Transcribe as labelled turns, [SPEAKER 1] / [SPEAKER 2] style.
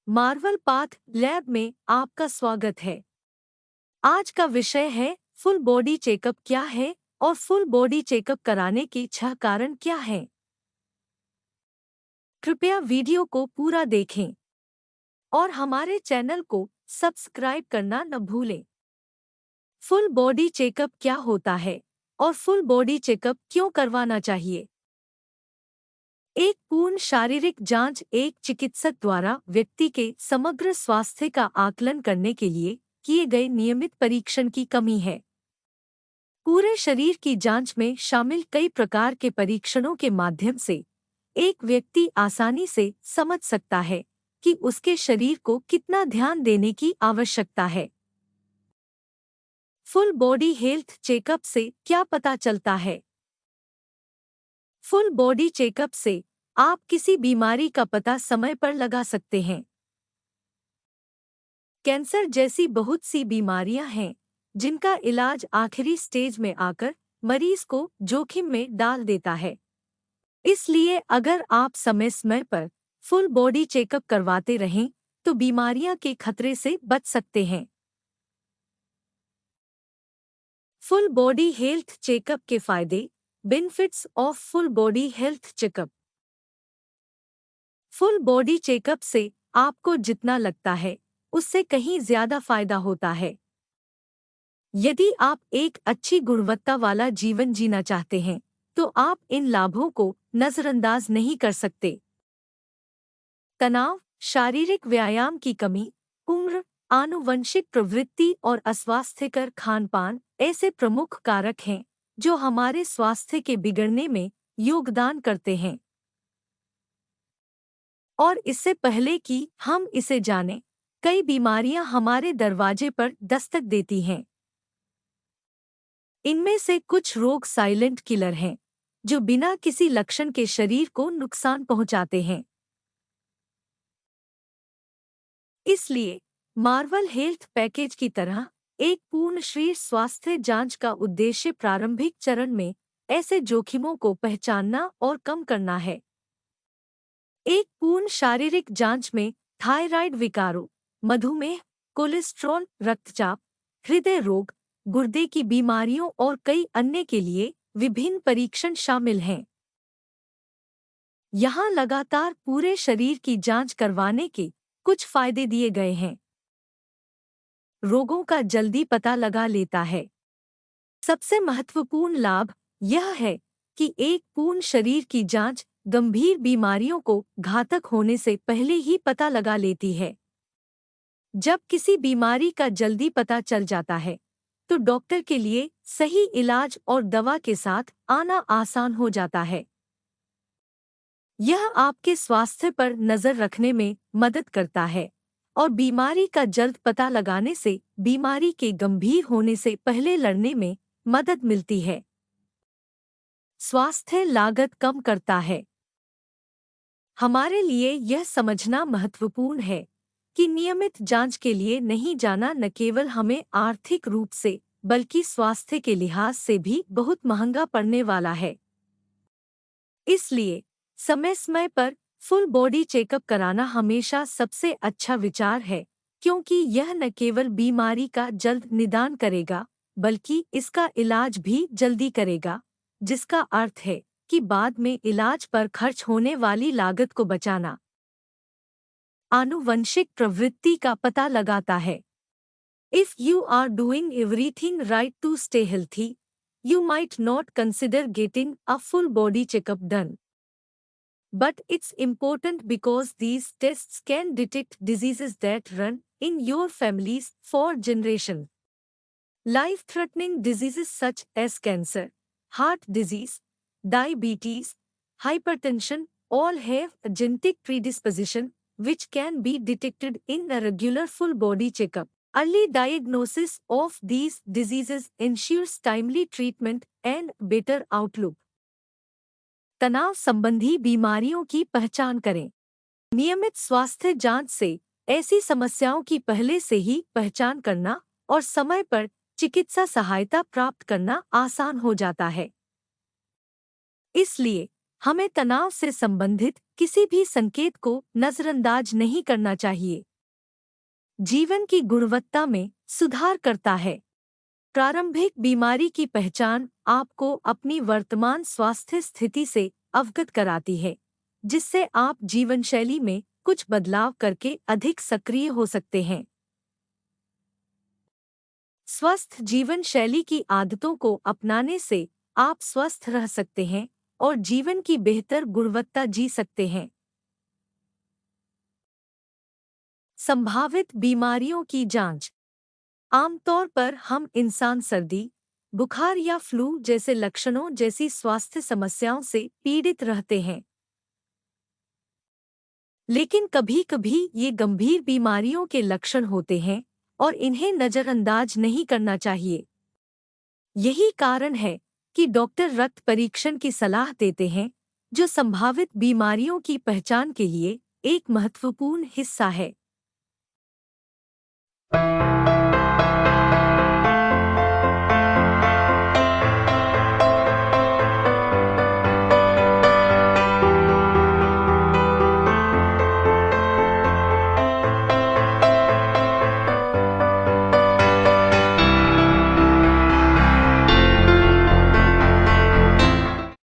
[SPEAKER 1] Marvel path lab में आपका स्वागत है। आज का विषय है फुल बॉडी चेकअप क्या है और फुल बॉडी चेकअप कराने के 6 कारण क्या हैं। कृपया वीडियो को पूरा देखें और हमारे चैनल को सब्सक्राइब करना न भूलें। फुल बॉडी चेकअप क्या होता है और फुल बॉडी चेकअप क्यों करवाना चाहिए? एक पूर्ण शारीरिक जांच एक चिकित्सक द्वारा व्यक्ति के समग्र स्वास्थ्य का आकलन करने के लिए किए गए नियमित परीक्षण की कमी है। पूरे शरीर की जांच में शामिल कई प्रकार के परीक्षणों के माध्यम से एक व्यक्ति आसानी से समझ सकता है कि उसके शरीर को कितना ध्यान देने की आवश्यकता है। फुल बॉडी हेल्थ चेकअप से क्या पता चलता है? फुल बॉडी चेकअप से आप किसी बीमारी का पता समय पर लगा सकते हैं। कैंसर जैसी बहुत सी बीमारियां हैं जिनका इलाज आखिरी स्टेज में आकर मरीज को जोखिम में डाल देता है। इसलिए अगर आप समय समय पर फुल बॉडी चेकअप करवाते रहें तो बीमारियां के खतरे से बच सकते हैं। फुल बॉडी हेल्थ चेकअप के फायदे, benefits of full body health checkup. Full body checkup से आपको जितना लगता है उससे कहीं ज्यादा फायदा होता है। यदि आप एक अच्छी गुणवत्ता वाला जीवन जीना चाहते हैं तो आप इन लाभों को नजरअंदाज नहीं कर सकते। तनाव, शारीरिक व्यायाम की कमी, उम्र, आनुवंशिक प्रवृत्ति और अस्वास्थ्यकर खानपान ऐसे प्रमुख कारक हैं जो हमारे स्वास्थ्य के बिगड़ने में योगदान करते हैं। और इससे पहले कि हम इसे जानें, कई बीमारियां हमारे दरवाजे पर दस्तक देती हैं। इनमें से कुछ रोग साइलेंट किलर हैं जो बिना किसी लक्षण के शरीर को नुकसान पहुंचाते हैं। इसलिए मार्वल हेल्थ पैकेज की तरह एक पूर्ण शरीर स्वास्थ्य जांच का उद्देश्य प्रारंभिक चरण में ऐसे जोखिमों को पहचानना और कम करना है। एक पूर्ण शारीरिक जांच में थायराइड विकारों, मधुमेह, कोलेस्ट्रॉल, रक्तचाप, हृदय रोग, गुर्दे की बीमारियों और कई अन्य के लिए विभिन्न परीक्षण शामिल हैं। यहाँ लगातार पूरे शरीर की जांच करवाने के कुछ फायदे दिए गए हैं। रोगों का जल्दी पता लगा लेता है। सबसे महत्वपूर्ण लाभ यह है कि एक पूर्ण शरीर की जांच गंभीर बीमारियों को घातक होने से पहले ही पता लगा लेती है। जब किसी बीमारी का जल्दी पता चल जाता है तो डॉक्टर के लिए सही इलाज और दवा के साथ आना आसान हो जाता है। यह आपके स्वास्थ्य पर नज़र रखने में मदद करता है और बीमारी का जल्द पता लगाने से बीमारी के गंभीर होने से पहले लड़ने में मदद मिलती है। स्वास्थ्य लागत कम करता है। हमारे लिए यह समझना महत्वपूर्ण है कि नियमित जांच के लिए नहीं जाना न केवल हमें आर्थिक रूप से बल्कि स्वास्थ्य के लिहाज से भी बहुत महंगा पड़ने वाला है। इसलिए समय समय पर फुल बॉडी चेकअप कराना हमेशा सबसे अच्छा विचार है, क्योंकि यह न केवल बीमारी का जल्द निदान करेगा बल्कि इसका इलाज भी जल्दी करेगा, जिसका अर्थ है कि बाद में इलाज पर खर्च होने वाली लागत को बचाना। आनुवंशिक प्रवृत्ति का पता लगाता है। If you are doing everything right to stay healthy, you might not consider getting a full body checkup done. But it's important because these tests can detect diseases that run in your families for generations. Life-threatening diseases such as cancer, heart disease, diabetes, hypertension all have a genetic predisposition which can be detected in a regular full-body checkup. Early diagnosis of these diseases ensures timely treatment and better outlook. तनाव संबंधी बीमारियों की पहचान करें। नियमित स्वास्थ्य जांच से ऐसी समस्याओं की पहले से ही पहचान करना और समय पर चिकित्सा सहायता प्राप्त करना आसान हो जाता है। इसलिए हमें तनाव से संबंधित किसी भी संकेत को नजरअंदाज नहीं करना चाहिए। जीवन की गुणवत्ता में सुधार करता है। प्रारंभिक बीमारी की पहचान आपको अपनी वर्तमान स्वास्थ्य स्थिति से अवगत कराती है, जिससे आप जीवनशैली में कुछ बदलाव करके अधिक सक्रिय हो सकते हैं। स्वस्थ जीवन शैली की आदतों को अपनाने से आप स्वस्थ रह सकते हैं और जीवन की बेहतर गुणवत्ता जी सकते हैं। संभावित बीमारियों की जांच। आमतौर पर हम इंसान सर्दी, बुखार या फ्लू जैसे लक्षणों जैसी स्वास्थ्य समस्याओं से पीड़ित रहते हैं, लेकिन कभी-कभी ये गंभीर बीमारियों के लक्षण होते हैं और इन्हें नजरअंदाज नहीं करना चाहिए। यही कारण है कि डॉक्टर रक्त परीक्षण की सलाह देते हैं, जो संभावित बीमारियों की पहचान के लिए एक महत्वपूर्ण हिस्सा है।